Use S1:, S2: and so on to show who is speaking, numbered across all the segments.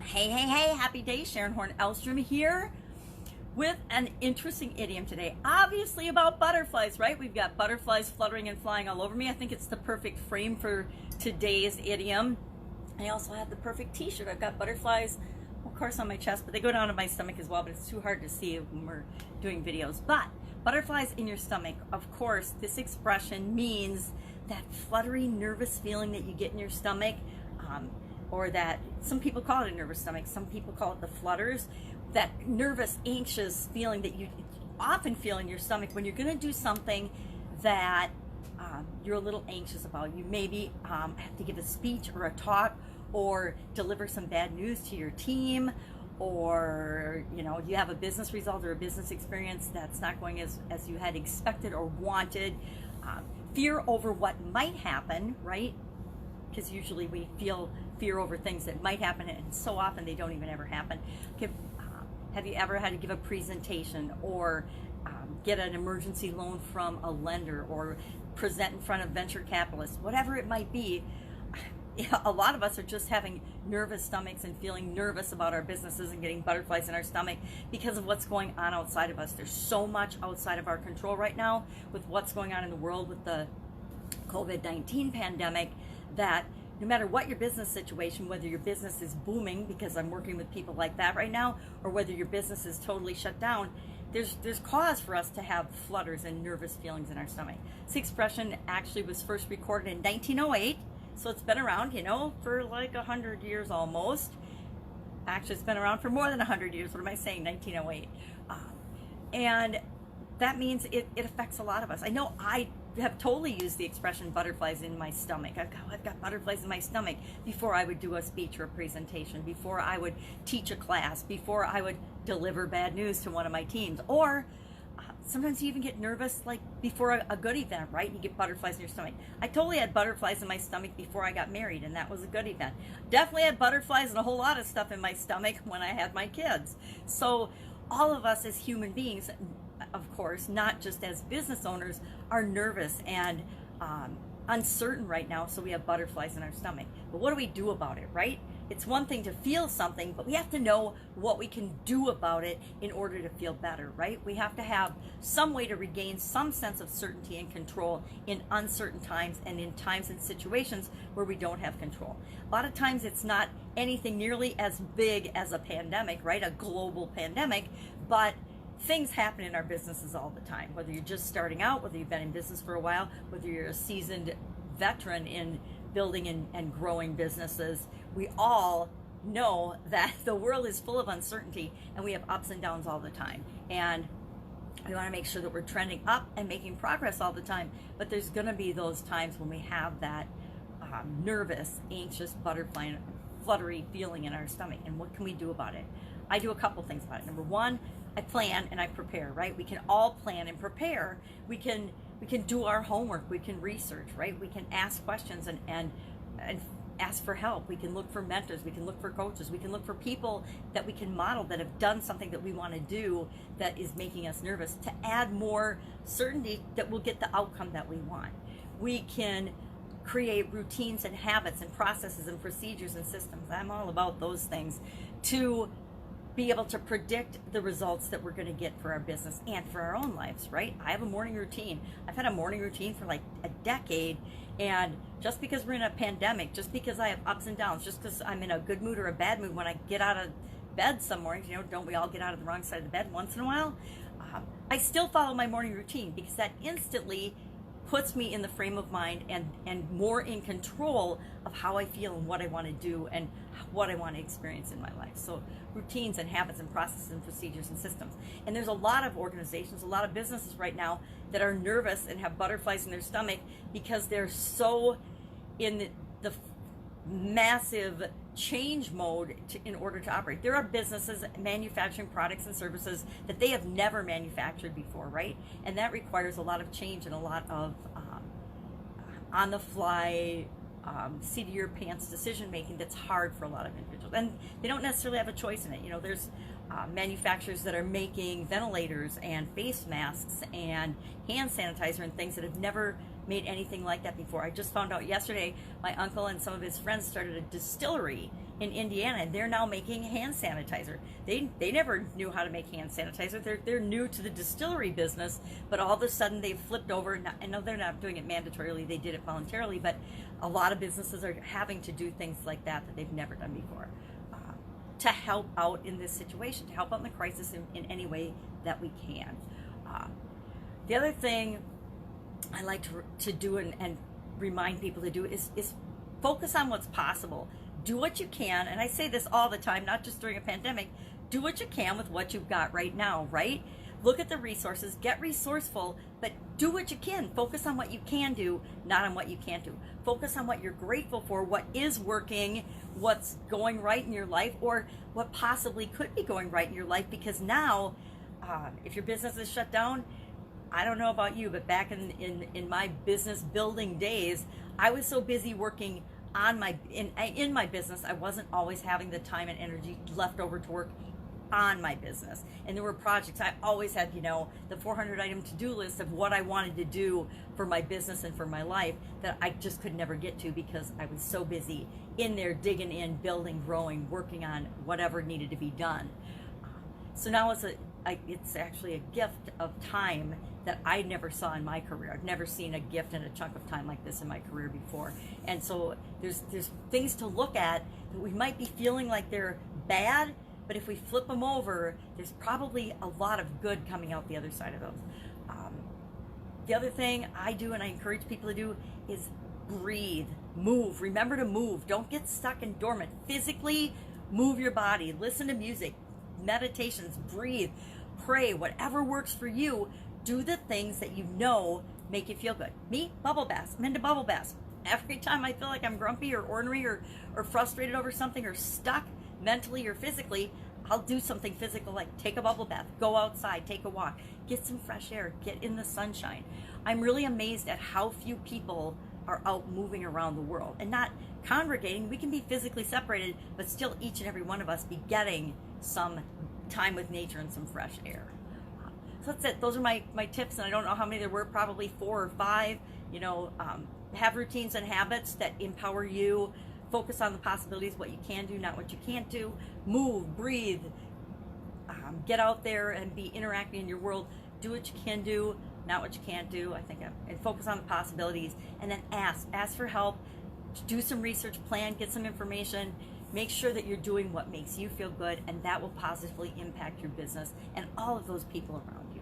S1: Hey, happy day. Sharon Horne-Ellstrom here with an interesting idiom today. Obviously about butterflies, right? We've got butterflies fluttering and flying all over me. I think it's the perfect frame for today's idiom. I also have the perfect t-shirt. I've got butterflies, of course, on my chest, but they go down to my stomach as well, but it's too hard to see when we're doing videos. But butterflies in your stomach, of course, this expression means that fluttery, nervous feeling that you get in your stomach, or that some people call it a nervous stomach, some people call it the flutters, that nervous, anxious feeling that you often feel in your stomach when you're going to do something that you're a little anxious about. You maybe have to give a speech or a talk or deliver some bad news to your team, or you have a business result or a business experience that's not going as you had expected or wanted. Fear over what might happen, right? Because usually we feel fear over things that might happen, and so often they don't even ever happen. Have you ever had to give a presentation or get an emergency loan from a lender or present in front of venture capitalists, whatever it might be? A lot of us are just having nervous stomachs and feeling nervous about our businesses and getting butterflies in our stomach because of what's going on outside of us. There's so much outside of our control right now with what's going on in the world with the COVID-19 pandemic, that no matter what your business situation, whether your business is booming, because I'm working with people like that right now, or whether your business is totally shut down, there's cause for us to have flutters and nervous feelings in our stomach. This expression actually was first recorded in 1908, so it's been around, for like 100 years almost. Actually, it's been around for more than 100 years. What am I saying? 1908. And that means it affects a lot of us. I know I have totally used the expression butterflies in my stomach. I've got butterflies in my stomach before I would do a speech or a presentation, before I would teach a class, before I would deliver bad news to one of my teams, or sometimes you even get nervous like before a good event, right? You get butterflies in your stomach. I totally had butterflies in my stomach before I got married, and that was a good event. Definitely had butterflies and a whole lot of stuff in my stomach when I had my kids. So all of us as human beings, of course, not just as business owners, are nervous and uncertain right now, so we have butterflies in our stomach. But what do we do about it, right? It's one thing to feel something, but we have to know what we can do about it in order to feel better, right? We have to have some way to regain some sense of certainty and control in uncertain times and in times and situations where we don't have control. A lot of times it's not anything nearly as big as a pandemic, right? A global pandemic, but things happen in our businesses all the time, whether you're just starting out, whether you've been in business for a while, whether you're a seasoned veteran in building and growing businesses. We all know that the world is full of uncertainty and we have ups and downs all the time. And we want to make sure that we're trending up and making progress all the time. But there's going to be those times when we have that nervous, anxious, butterfly, fluttery feeling in our stomach. And what can we do about it? I do a couple things about it. Number one, I plan and I prepare, right? We can all plan and prepare. We can do our homework. We can research, right? We can ask questions and ask for help. We can look for mentors. We can look for coaches. We can look for people that we can model that have done something that we want to do that is making us nervous, to add more certainty that we'll get the outcome that we want. We can create routines and habits and processes and procedures and systems. I'm all about those things to be able to predict the results that we're going to get for our business and for our own lives, right? I have a morning routine. I've had a morning routine for like a decade, and just because we're in a pandemic, just because I have ups and downs, just because I'm in a good mood or a bad mood when I get out of bed some mornings, don't we all get out of the wrong side of the bed once in a while? I still follow my morning routine because that instantly puts me in the frame of mind and more in control of how I feel and what I want to do and what I want to experience in my life. So routines and habits and processes and procedures and systems. And there's a lot of organizations, a lot of businesses right now that are nervous and have butterflies in their stomach because they're so in the massive change mode in order to operate. There are businesses manufacturing products and services that they have never manufactured before, right? And that requires a lot of change and a lot of on-the-fly, seat-of-your-pants decision-making that's hard for a lot of individuals. And they don't necessarily have a choice in it. There's manufacturers that are making ventilators and face masks and hand sanitizer and things that have never made anything like that before. I just found out yesterday my uncle and some of his friends started a distillery in Indiana, and they're now making hand sanitizer. They never knew how to make hand sanitizer. They're new to the distillery business, but all of a sudden they've flipped over. I know they're not doing it mandatorily, they did it voluntarily, but a lot of businesses are having to do things like that they've never done before, to help out in this situation, to help out in the crisis in any way that we can. The other thing I like to do and remind people to do is focus on what's possible. Do what you can, and I say this all the time, not just during a pandemic. Do what you can with what you've got right now, right? Look at the resources, get resourceful, but do what you can. Focus on what you can do, not on what you can't do. Focus on what you're grateful for, what is working, what's going right in your life, or what possibly could be going right in your life, because now, if your business is shut down, I don't know about you, but back in my business building days, I was so busy working on in my business, I wasn't always having the time and energy left over to work on my business. And there were projects, I always had, the 400 item to-do list of what I wanted to do for my business and for my life that I just could never get to because I was so busy in there digging in, building, growing, working on whatever needed to be done. So now it's actually a gift of time that I never saw in my career. I've never seen a gift and a chunk of time like this in my career before. And so there's things to look at that we might be feeling like they're bad, but if we flip them over, there's probably a lot of good coming out the other side of those. The other thing I do and I encourage people to do is breathe, move. Remember to move. Don't get stuck and dormant. Physically move your body. Listen to music, meditations, breathe, pray, whatever works for you. Do the things that you know make you feel good. Me, bubble baths. I'm into bubble baths. Every time I feel like I'm grumpy or ornery or frustrated over something or stuck mentally or physically, I'll do something physical like take a bubble bath, go outside, take a walk, get some fresh air, get in the sunshine. I'm really amazed at how few people are out moving around the world and not congregating. We can be physically separated, but still each and every one of us be getting some time with nature and some fresh air. So that's it. Those are my tips, and I don't know how many there were, probably 4 or 5. Have routines and habits that empower you. Focus on the possibilities, what you can do, not what you can't do. Move, breathe, get out there and be interacting in your world. Do what you can do, not what you can't do. And focus on the possibilities, and then ask for help. Do some research, plan, get some information. Make sure that you're doing what makes you feel good, and that will positively impact your business and all of those people around you.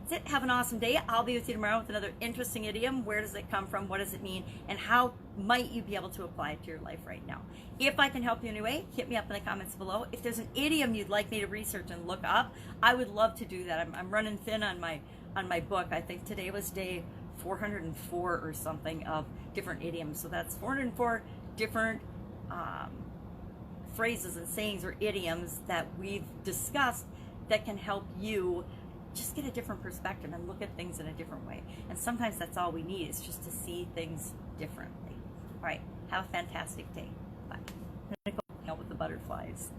S1: That's it. Have an awesome day. I'll be with you tomorrow with another interesting idiom. Where does it come from? What does it mean? And how might you be able to apply it to your life right now? If I can help you in any way, hit me up in the comments below. If there's an idiom you'd like me to research and look up, I would love to do that. I'm running thin on my book. I think today was day 404 or something of different idioms. So that's 404 different phrases and sayings or idioms that we've discussed that can help you just get a different perspective and look at things in a different way. And sometimes that's all we need, is just to see things differently. All right, have a fantastic day. Bye. I'm gonna go hang out with the butterflies.